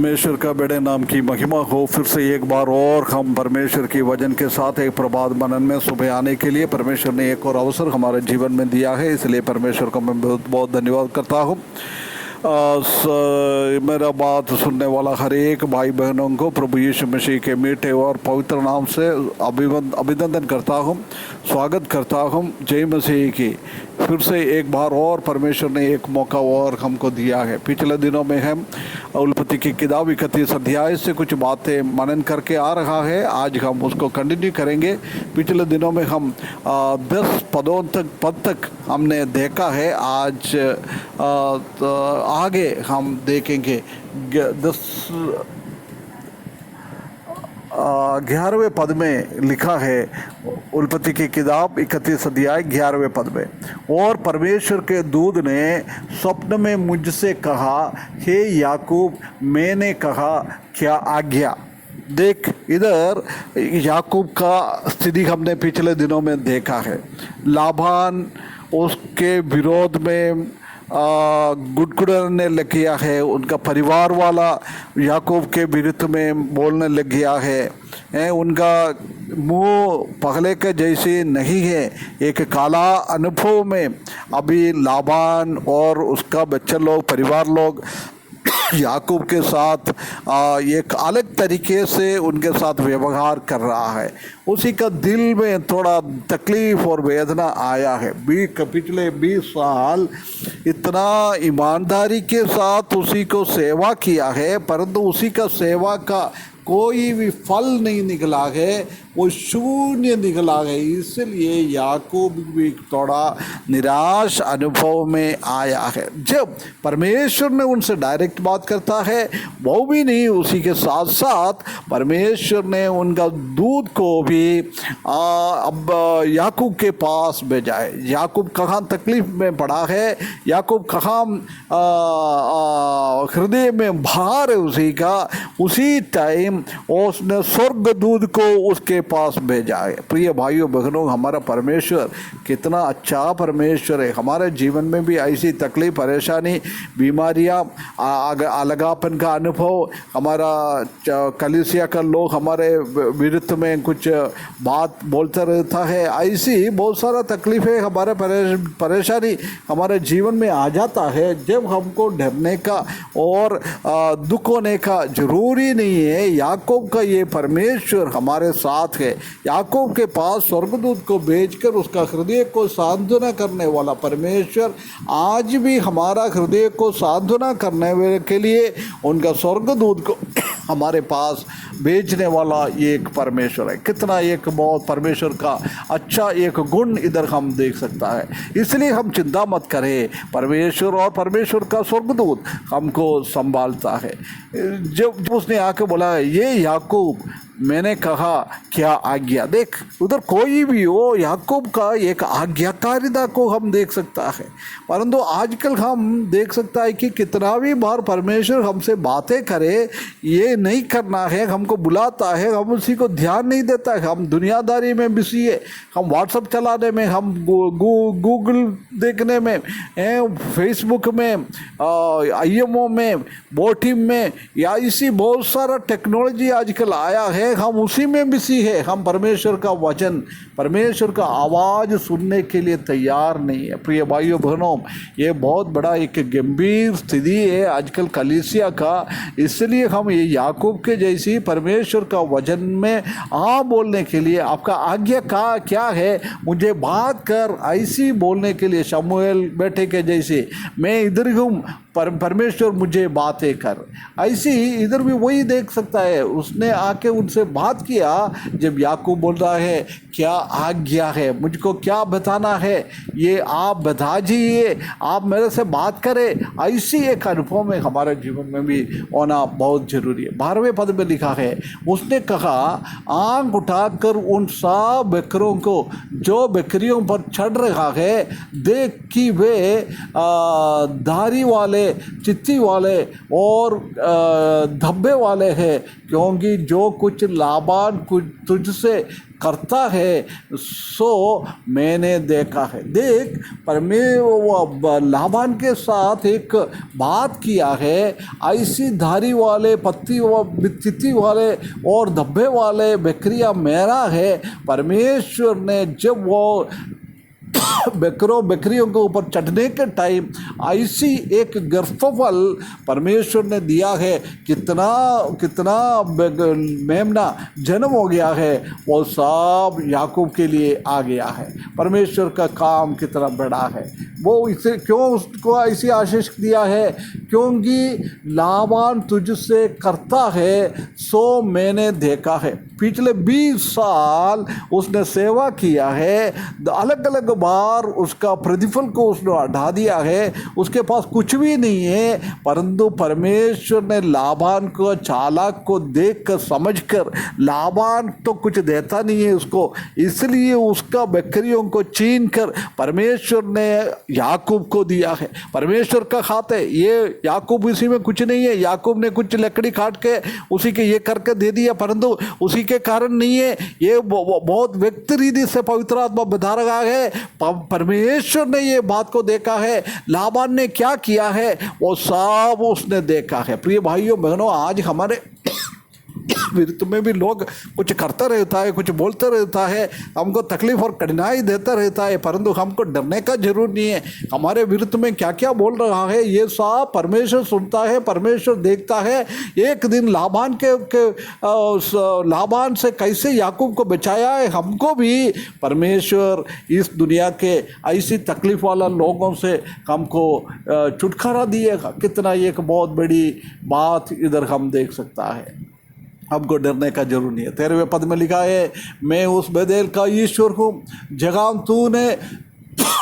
परमेश्वर का बड़े नाम की महिमा हो। फिर से एक बार और हम परमेश्वर की वचन के साथ एक प्रभात मनन में सुबह आने के लिए परमेश्वर ने एक और अवसर हमारे जीवन में दिया है, इसलिए परमेश्वर का मैं बहुत बहुत धन्यवाद करता हूँ। मेरा बात सुनने वाला हर एक भाई बहनों को प्रभु यीशु मसीह के मीठे और पवित्र नाम से अभिनंदन करता हूँ, स्वागत करता हूँ। जय मसीह की। फिर से एक बार और परमेश्वर ने एक मौका और हमको दिया है। पिछले दिनों में हम उत्पत्ति की किताब 31 अध्याय से कुछ बातें मनन करके आ रहा है, आज हम उसको कंटिन्यू करेंगे। पिछले दिनों में हम 10 पद तक हमने देखा है, आज आगे हम देखेंगे 11वें पद में लिखा है, उत्पत्ति की किताब 31 अध्याय 11वें पद में, और परमेश्वर के दूत ने स्वप्न में मुझसे कहा, हे याकूब, मैंने कहा क्या आज्ञा। देख, इधर याकूब का स्थिति हमने पिछले दिनों में देखा है। लाबान उसके विरोध में गुड़गुड़ाने लग गया है, उनका परिवार वाला याकूब के विरुद्ध में बोलने लग गया है, उनका मुंह पहले के जैसे नहीं है। एक काला अनुभव में अभी लाबान और उसका बच्चा लोग, परिवार लोग याकूब के साथ एक अलग तरीके से उनके साथ व्यवहार कर रहा है। उसी का दिल में थोड़ा तकलीफ और वेदना आया है। पिछले 20 साल इतना ईमानदारी के साथ उसी को सेवा किया है, परंतु उसी का सेवा का कोई भी फल नहीं निकला है, वो शून्य निकला है। इसलिए याकूब भी थोड़ा निराश अनुभव में आया है। जब परमेश्वर ने उनसे डायरेक्ट बात करता है, वो भी नहीं, उसी के साथ साथ परमेश्वर ने उनका दूत को भी अब याकूब के पास भेजा है। याकूब कहाँ तकलीफ में पड़ा है, याकूब कहाँ हृदय में भार है उसी का, उसी टाइम उसने स्वर्गदूत को उसके पास भेजा है। प्रिय भाइयों बहनों, हमारा परमेश्वर कितना अच्छा परमेश्वर है। हमारे जीवन में भी ऐसी तकलीफ, परेशानी, बीमारियां, अलगापन का अनुभव, हमारा कलीसिया का लोग हमारे विरुद्ध में कुछ बात बोलता रहता है, ऐसी बहुत सारा तकलीफें, हमारे परेशानी हमारे जीवन में आ जाता है। जब हमको डरने का और दुख होने का जरूरी नहीं है। याकूब का ये परमेश्वर हमारे साथ है। याकूब के पास स्वर्गदूत को भेजकर उसका हृदय को सांत्वना करने वाला परमेश्वर आज भी हमारा हृदय को सांत्वना करने के लिए उनका स्वर्गदूत को हमारे पास भेजने वाला ये एक परमेश्वर है। कितना एक बहुत परमेश्वर का अच्छा एक गुण इधर हम देख सकता है। इसलिए हम चिंता मत करें, परमेश्वर और परमेश्वर का स्वर्गदूत हमको संभालता है। जब उसने आके बोला, ये याकूब, मैंने कहा क्या आज्ञा। देख, उधर कोई भी हो, याकूब का एक आज्ञाकारिता को हम देख सकता है। परंतु आजकल हम देख सकता है कि कितना भी बार परमेश्वर हमसे बातें करे, ये नहीं करना है, हमको बुलाता है, हम उसी को ध्यान नहीं देता है। हम दुनियादारी में बिजी है, हम व्हाट्सएप चलाने में, हम गूगल देखने में, फेसबुक में, IMO में, बोटिम में, या इसी बहुत सारा टेक्नोलॉजी आजकल आया है, हम उसी में बिजी है। हम परमेश्वर का वचन, परमेश्वर का आवाज़ सुनने के लिए तैयार नहीं है। प्रिय भाइयों बहनों, ये बहुत बड़ा एक गंभीर स्थिति है आजकल कलीसिया का। इसलिए हम ये याकूब के जैसी परमेश्वर का वचन में बोलने के लिए, आपका आज्ञा का क्या है, मुझे बात कर, ऐसी बोलने के लिए शमूएल बेटे के जैसे, मैं इधर हूँ, परमेश्वर मुझे बातें कर, ऐसी इधर भी वही देख सकता है। उसने आके उनसे बात किया। जब याकूब बोल रहा है क्या आज्ञा है, मुझको क्या बताना है, ये आप बता दीजिए, आप मेरे से बात करें, ऐसी एक अनुभव में हमारे जीवन में भी होना बहुत जरूरी है। 12वें पद में लिखा है, उसने कहा, आंख उठाकर उन सब बकरों को जो बकरियों पर चढ़ रहा है देख कि वे धारी वाले चित्ती वाले और धब्बे वाले हैं, क्योंकि जो कुछ लाबान कुछ तुझसे करता है सो मैंने देखा है। देख, लाबान के साथ एक बात किया है, ऐसी धारी वाले पत्ती चित्ती वाले और धब्बे वाले बकरियां मेरा है। परमेश्वर ने जब वो बकरियों के ऊपर चढ़ने के टाइम ऐसी एक गर्भफल परमेश्वर ने दिया है, कितना कितना मेमना जन्म हो गया है, वो सब याकूब के लिए आ गया है। परमेश्वर का काम कितना बड़ा है। वो इसे क्यों उसको ऐसी आशीष दिया है, क्योंकि लाबान तुझसे करता है सो मैंने देखा है। पिछले 20 साल उसने सेवा किया है, अलग अलग बार उसका प्रतिफल को उसने हटा दिया है, उसके पास कुछ भी नहीं है, परंतु परमेश्वर ने लाबान को चालाक को देखकर समझकर, लाबान तो कुछ देता नहीं है उसको, इसलिए उसका बकरियों को छीन कर परमेश्वर ने याकूब को दिया है। परमेश्वर का खाते ये याकूब, इसी में कुछ नहीं है। याकूब ने कुछ लकड़ी काट के उसी के ये करके दे दिया, परंतु उसी के कारण नहीं है, ये बहुत व्यक्ति रीति से पवित्र आत्मा बता रहा है। परमेश्वर ने ये बात को देखा है, लाबान ने क्या किया है वो सब उसने देखा है। प्रिय भाइयों बहनों, आज हमारे विरुद्ध में भी लोग कुछ करता रहता है, कुछ बोलता रहता है, हमको तकलीफ और कठिनाई देता रहता है, परंतु हमको डरने का जरूर नहीं है। हमारे विरुद्ध में क्या क्या बोल रहा है ये सब परमेश्वर सुनता है, परमेश्वर देखता है। एक दिन लाबान से कैसे याकूब को बचाया है, हमको भी परमेश्वर इस दुनिया के ऐसी तकलीफ वाला लोगों से हमको छुटकारा दिएगा। कितना एक बहुत बड़ी बात इधर हम देख सकता है। हमको डरने का जरूर नहीं है। 13वें पद में लिखा है, मैं उस बेदेल का ईश्वर हूँ, जगह तूने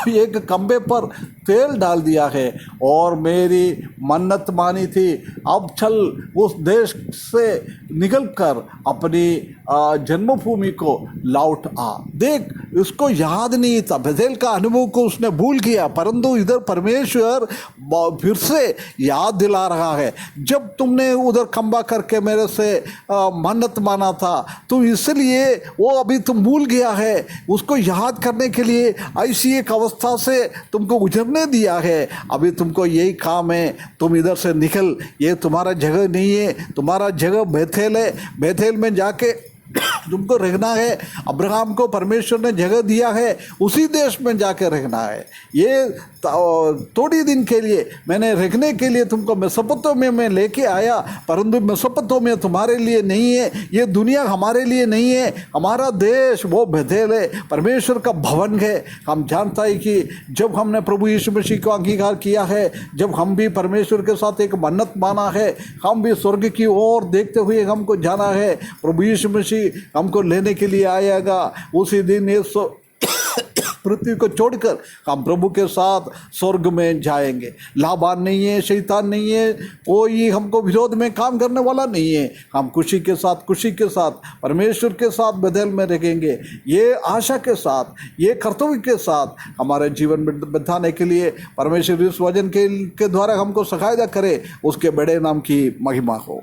एक खंबे पर तेल डाल दिया है और मेरी मन्नत मानी थी। अब चल उस देश से निकलकर अपनी जन्मभूमि को लौट आ। देख, उसको याद नहीं था, बेथेल का अनुभव को उसने भूल किया, परंतु इधर परमेश्वर फिर से याद दिला रहा है, जब तुमने उधर खंबा करके मेरे से मन्नत माना था, तो इसलिए वो अभी तुम भूल गया है। उसको याद करने के लिए ऐसी एक अवस्था से तुमको गुजरने दिया है। अभी तुमको यही काम है, तुम इधर से निकल, ये तुम्हारा जगह नहीं है, तुम्हारा जगह बेथेल है। बेथेल में जाके तुमको रहना है। अब्राहम को परमेश्वर ने जगह दिया है, उसी देश में जाके रहना है। ये थोड़ी दिन के लिए मैंने रहने के लिए तुमको मेसोपोटामिया में लेके आया, परंतु मेसोपोटामिया तुम्हारे लिए नहीं है, ये दुनिया हमारे लिए नहीं है। हमारा देश वो बेथेल है, परमेश्वर का भवन है। हम जानता है कि जब हमने प्रभु यीशु मसीह को अंगीकार किया है, जब हम भी परमेश्वर के साथ एक मन्नत माना है, हम भी स्वर्ग की ओर देखते हुए हमको जाना है। प्रभु यीशु मसीह हमको लेने के लिए आएगा। उसी दिन ये पृथ्वी को छोड़कर हम प्रभु के साथ स्वर्ग में जाएंगे। लाबान नहीं है, शैतान नहीं है, कोई हमको विरोध में काम करने वाला नहीं है। हम खुशी के साथ परमेश्वर के साथ बदल में रहेंगे। ये आशा के साथ, ये कर्तव्य के साथ हमारे जीवन में बिताने के लिए परमेश्वर इस वचन के द्वारा हमको सहायता करे। उसके बड़े नाम की महिमा हो।